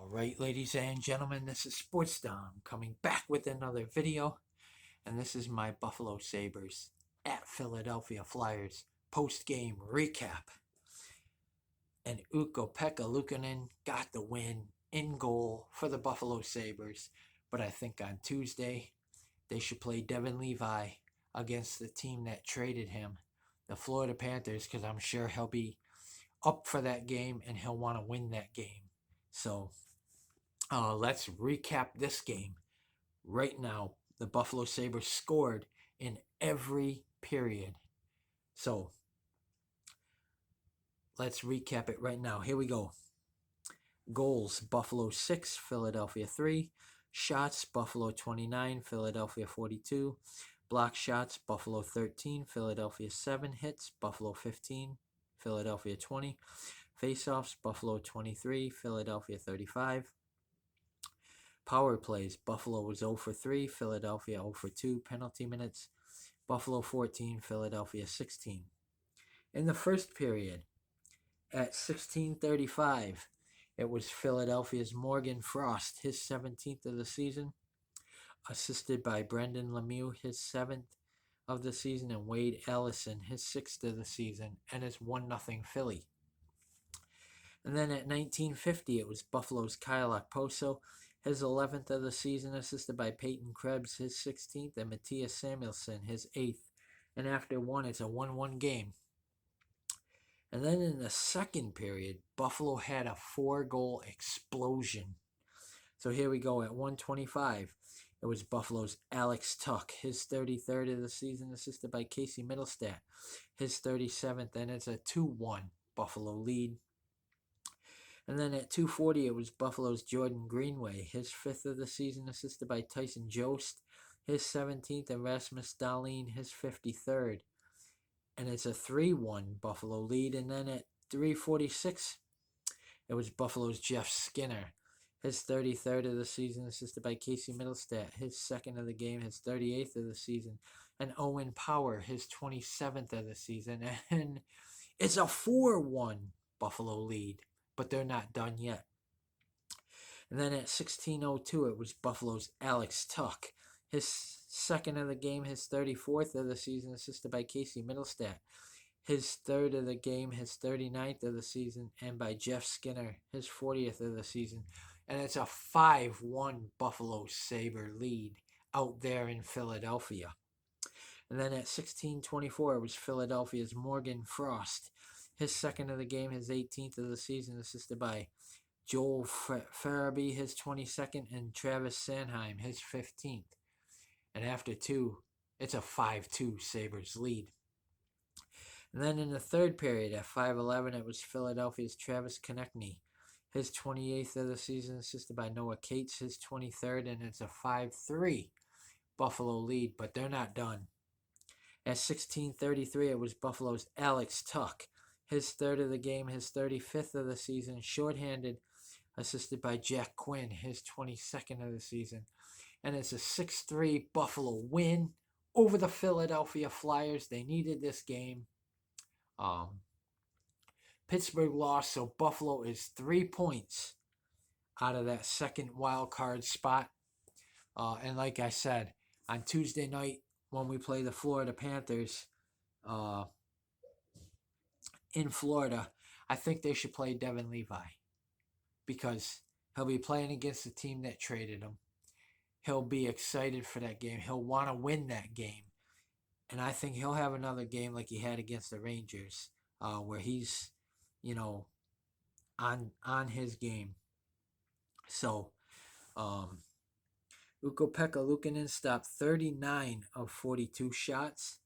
All right, ladies and gentlemen, this is Sports Dom coming back with another video, and this is my Buffalo Sabres at Philadelphia Flyers post-game recap. And Ukko-Pekka Luukkonen got the win in goal for the Buffalo Sabres, but I think on Tuesday they should play Devin Levi against the team that traded him, the Florida Panthers, because I'm sure he'll be up for that game and he'll want to win that game. So let's recap this game. Right now, the Buffalo Sabres scored in every period. So let's recap it right now. Here we go. Goals, Buffalo 6, Philadelphia 3. Shots, Buffalo 29, Philadelphia 42. Block shots, Buffalo 13, Philadelphia 7. Hits, Buffalo 15, Philadelphia 20. Faceoffs, Buffalo 23, Philadelphia 35. Power plays, Buffalo was 0 for 3, Philadelphia 0 for 2. Penalty minutes, Buffalo 14, Philadelphia 16. In the first period, at 16:35, it was Philadelphia's Morgan Frost, his 17th of the season, assisted by Brendan Lemieux, his 7th of the season, and Wade Allison, his 6th of the season, and his 1-0 Philly. And then at 19:50, it was Buffalo's Kyle Okposo, his 11th of the season, assisted by Peyton Krebs, his 16th, and Matthias Samuelsson, his 8th. And after one, it's a 1-1 game. And then in the second period, Buffalo had a 4-goal explosion. So here we go at 1:25. It was Buffalo's Alex Tuch, his 33rd of the season, assisted by Casey Middlestat, his 37th, and it's a 2-1 Buffalo lead. And then at 2:40, it was Buffalo's Jordan Greenway, his 5th of the season, assisted by Tyson Jost, his 17th, and Rasmus Dahlin, his 53rd. And it's a 3-1 Buffalo lead. And then at 3:46, it was Buffalo's Jeff Skinner, his 33rd of the season, assisted by Casey Middlestat, his 2nd of the game, his 38th of the season, and Owen Power, his 27th of the season. And it's a 4-1 Buffalo lead, but they're not done yet. And then at 16:02, it was Buffalo's Alex Tuch, his 2nd of the game, his 34th of the season, assisted by Casey Middlestat, his 3rd of the game, his 39th of the season, and by Jeff Skinner, his 40th of the season. And it's a 5-1 Buffalo Sabre lead out there in Philadelphia. And then at 16:24, it was Philadelphia's Morgan Frost, his 2nd of the game, his 18th of the season, assisted by Joel Farabee, his 22nd, and Travis Sanheim, his 15th. And after two, it's a 5-2 Sabres lead. And then in the third period at 5:11, it was Philadelphia's Travis Konechny, his 28th of the season, assisted by Noah Cates, his 23rd, and it's a 5-3 Buffalo lead, but they're not done. At 16:33, it was Buffalo's Alex Tuch, his 3rd of the game, his 35th of the season, shorthanded, assisted by Jack Quinn, his 22nd of the season. And it's a 6-3 Buffalo win over the Philadelphia Flyers. They needed this game. Pittsburgh lost, so Buffalo is 3 points out of that second wild card spot. And like I said, on Tuesday night when we play the Florida Panthers in Florida, I think they should play Devin Levi because he'll be playing against the team that traded him. He'll be excited for that game. He'll want to win that game. And I think he'll have another game like he had against the Rangers where he's, on his game. So, Ukko-Pekka Luukkonen stopped 39 of 42 shots.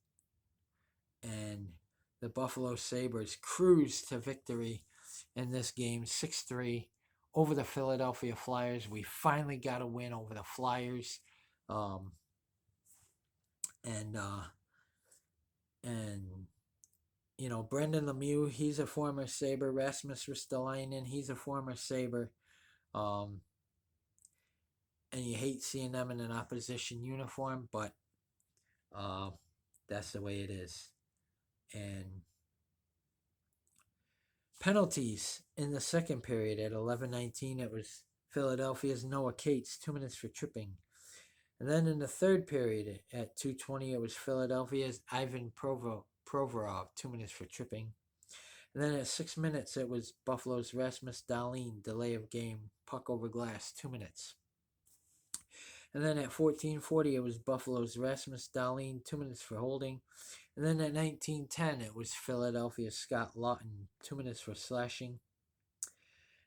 And the Buffalo Sabres cruised to victory in this game, 6-3 over the Philadelphia Flyers. We finally got a win over the Flyers. Brendan Lemieux, he's a former Sabre. Rasmus Ristolainen, he's a former Sabre. And you hate seeing them in an opposition uniform, but that's the way it is. And penalties in the second period at 11:19, it was Philadelphia's Noah Cates, 2 minutes for tripping. And then in the third period at 2:20, it was Philadelphia's Ivan Provorov, 2 minutes for tripping. And then at 6 minutes, it was Buffalo's Rasmus Dahlin, delay of game, puck over glass, 2 minutes. And then at 14:40, it was Buffalo's Rasmus Dahlin, 2 minutes for holding. And then at 19:10, it was Philadelphia's Scott Laughton, 2 minutes for slashing.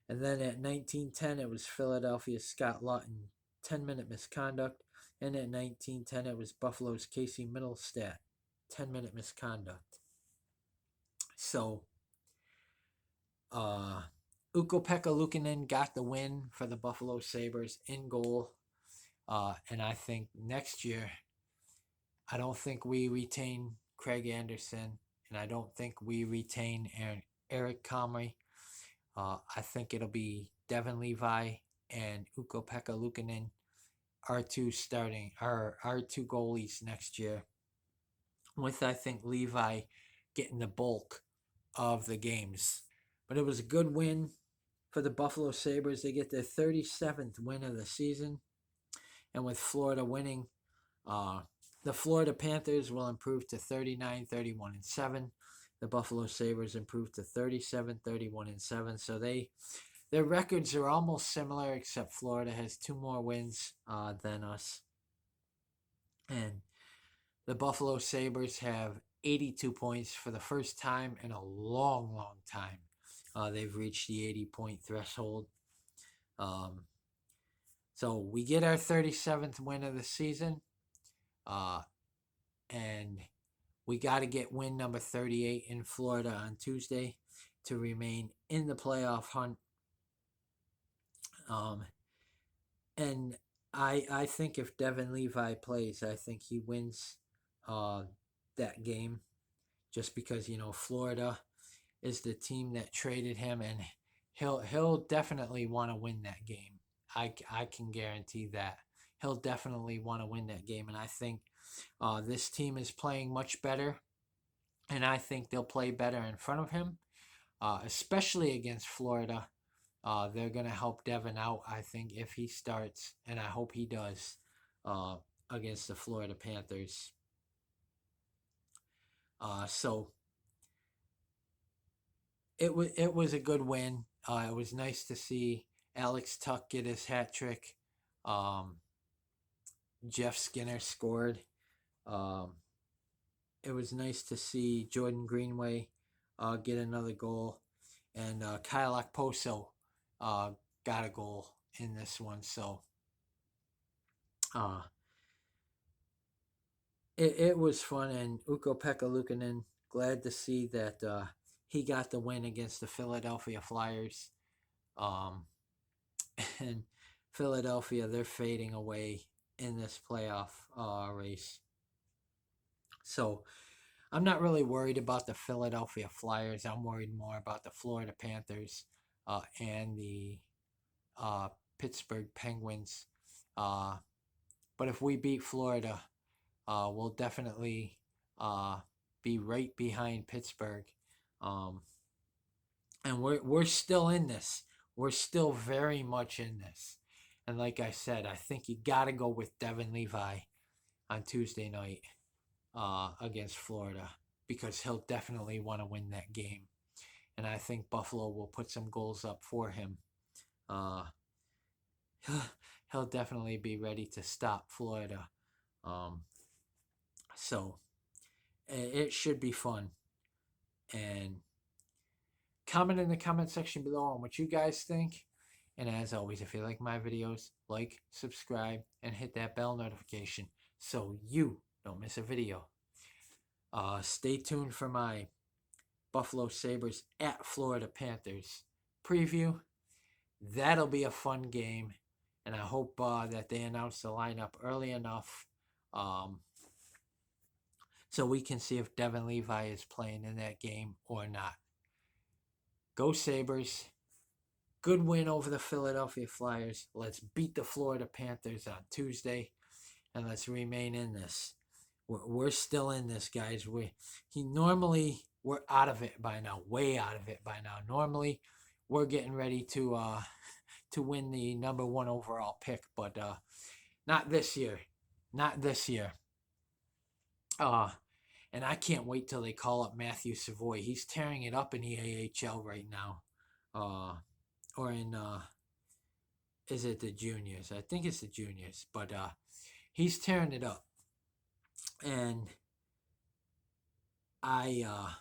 And then at 19:10, it was Philadelphia's Scott Laughton, 10-minute misconduct. And at 19:10, it was Buffalo's Casey Mittelstadt, 10-minute misconduct. So, Ukko-Pekka Luukkonen got the win for the Buffalo Sabres in goal. And I think next year, I don't think we retain Craig Anderson, and I don't think we retain Eric Comrie. I think it'll be Devin Levi and Ukko-Pekka Luukkonen, our two goalies next year. With, I think, Levi getting the bulk of the games. But it was a good win for the Buffalo Sabres. They get their 37th win of the season. And with Florida winning, the Florida Panthers will improve to 39, 31, and 7. The Buffalo Sabres improved to 37, 31, and 7. So their records are almost similar, except Florida has 2 more wins than us. And the Buffalo Sabres have 82 points for the first time in a long, long time. They've reached the 80-point threshold. So we get our 37th win of the season. And we got to get win number 38 in Florida on Tuesday to remain in the playoff hunt. And I think if Devin Levi plays, I think he wins that game, just because, Florida is the team that traded him, and he'll definitely want to win that game. I can guarantee that. He'll definitely want to win that game, and I think this team is playing much better, and I think they'll play better in front of him, especially against Florida. They're going to help Devin out, I think, if he starts, and I hope he does, against the Florida Panthers. So it was a good win. It was nice to see Alex Tuch get his hat trick. Jeff Skinner scored. It was nice to see Jordan Greenway get another goal, and Kyle Okposo got a goal in this one. So it was fun, and Ukko-Pekka Luukkonen, glad to see that he got the win against the Philadelphia Flyers. And Philadelphia, they're fading away in this playoff race. So I'm not really worried about the Philadelphia Flyers. I'm worried more about the Florida Panthers and the Pittsburgh Penguins. But if we beat Florida, we'll definitely be right behind Pittsburgh. And we're still in this. We're still very much in this. And like I said, I think you got to go with Devin Levi on Tuesday night against Florida, because he'll definitely want to win that game. And I think Buffalo will put some goals up for him. He'll definitely be ready to stop Florida. So it should be fun. And comment in the comment section below on what you guys think. And as always, if you like my videos, like, subscribe, and hit that bell notification so you don't miss a video. Stay tuned for my Buffalo Sabres at Florida Panthers preview. That'll be a fun game, and I hope that they announce the lineup early enough so we can see if Devin Levi is playing in that game or not. Go Sabres. Good win over the Philadelphia Flyers. Let's beat the Florida Panthers on Tuesday, and let's remain in this. We're still in this, guys. We're out of it by now, way out of it by now. Normally, we're getting ready to to win the #1 overall pick, but not this year. Not this year. And I can't wait till they call up Matthew Savoy. He's tearing it up in the AHL right now. Or in is it the juniors? I think it's the juniors, but he's tearing it up. And I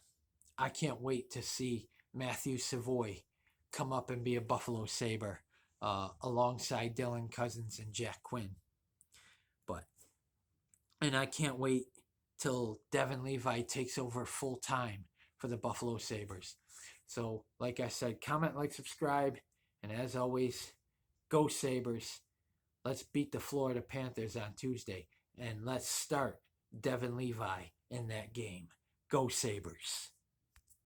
can't wait to see Matthew Savoy come up and be a Buffalo Sabre alongside Dylan Cousins and Jack Quinn. And I can't wait till Devin Levi takes over full time for the Buffalo Sabres. So, like I said, comment, like, subscribe, and as always, go Sabres. Let's beat the Florida Panthers on Tuesday, and let's start Devin Levi in that game. Go Sabres.